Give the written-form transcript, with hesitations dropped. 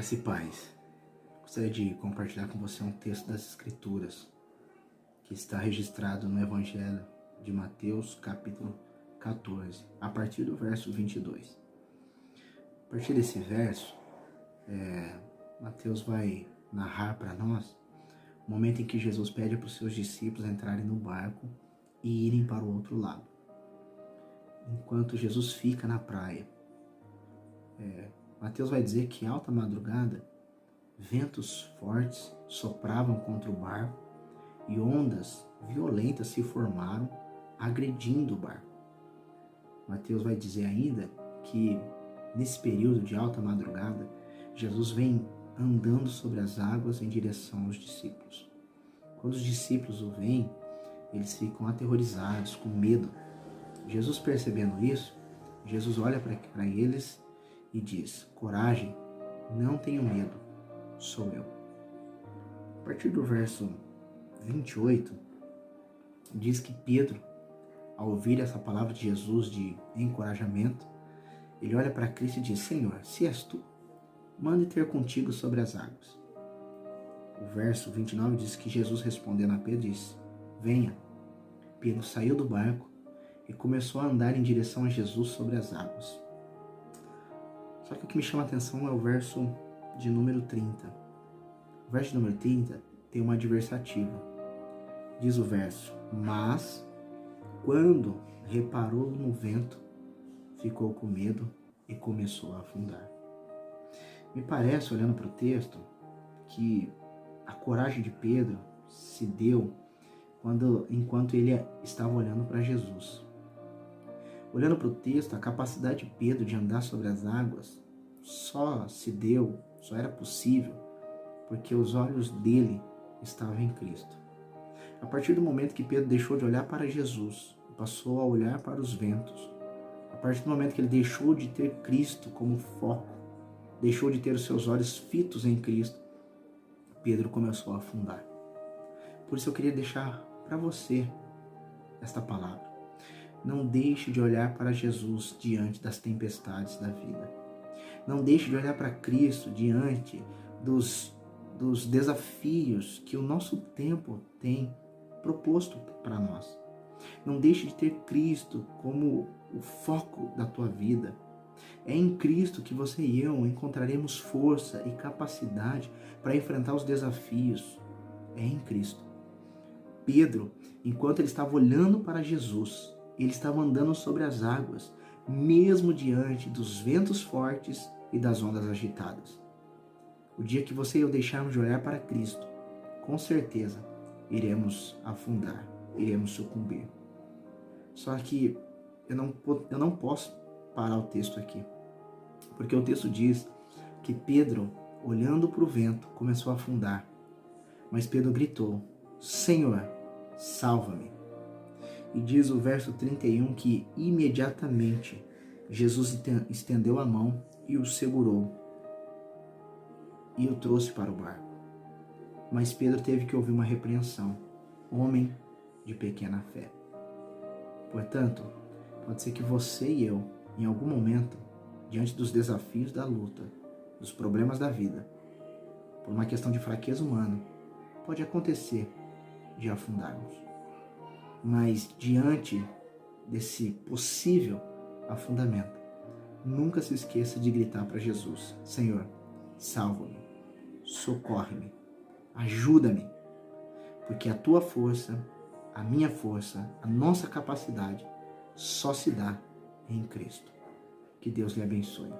Graça e paz. Gostaria de compartilhar com você um texto das Escrituras que está registrado no Evangelho de Mateus, capítulo 14, a partir do verso 22. A partir desse verso, Mateus vai narrar para nós o momento em que Jesus pede para os seus discípulos entrarem no barco e irem para o outro lado. Enquanto Jesus fica na praia, Mateus vai dizer que alta madrugada, ventos fortes sopravam contra o barco e ondas violentas se formaram, agredindo o barco. Mateus vai dizer ainda que nesse período de alta madrugada, Jesus vem andando sobre as águas em direção aos discípulos. Quando os discípulos o veem, eles ficam aterrorizados, com medo. Jesus, percebendo isso, Jesus olha para eles e diz: coragem, não tenham medo, sou eu. A partir do verso 28, diz que Pedro, ao ouvir essa palavra de Jesus de encorajamento, ele olha para Cristo e diz: Senhor, se és tu, mande ter contigo sobre as águas. O verso 29 diz que Jesus, respondendo a Pedro, disse: venha. Pedro saiu do barco e começou a andar em direção a Jesus sobre as águas. Só que o que me chama a atenção é o verso de número 30. O verso de número 30 tem uma adversativa. Diz o verso: mas quando reparou no vento, ficou com medo e começou a afundar. Me parece, olhando para o texto, que a coragem de Pedro se deu enquanto ele estava olhando para Jesus. Olhando para o texto, a capacidade de Pedro de andar sobre as águas só era possível porque os olhos dele estavam em Cristo. A partir do momento que Pedro deixou de olhar para Jesus e passou a olhar para os ventos, a partir do momento que ele deixou de ter Cristo como foco, deixou de ter os seus olhos fitos em Cristo, Pedro começou a afundar. Por isso eu queria deixar para você esta palavra. Não deixe de olhar para Jesus diante das tempestades da vida. Não deixe de olhar para Cristo diante dos desafios que o nosso tempo tem proposto para nós. Não deixe de ter Cristo como o foco da tua vida. É em Cristo que você e eu encontraremos força e capacidade para enfrentar os desafios. É em Cristo. Pedro, enquanto ele estava olhando para Jesus, ele estava andando sobre as águas, mesmo diante dos ventos fortes e das ondas agitadas. O dia que você e eu deixarmos de olhar para Cristo, com certeza iremos afundar, iremos sucumbir. Só que eu não posso parar o texto aqui, porque o texto diz que Pedro, olhando para o vento, começou a afundar. Mas Pedro gritou: Senhor, salva-me. E diz o verso 31 que imediatamente Jesus estendeu a mão e o segurou e o trouxe para o barco. Mas Pedro teve que ouvir uma repreensão: homem de pequena fé. Portanto, pode ser que você e eu, em algum momento, diante dos desafios da luta, dos problemas da vida, por uma questão de fraqueza humana, pode acontecer de afundarmos. Mas diante desse possível afundamento, nunca se esqueça de gritar para Jesus: Senhor, salva-me, socorre-me, ajuda-me, porque a tua força, a minha força, a nossa capacidade só se dá em Cristo. Que Deus lhe abençoe.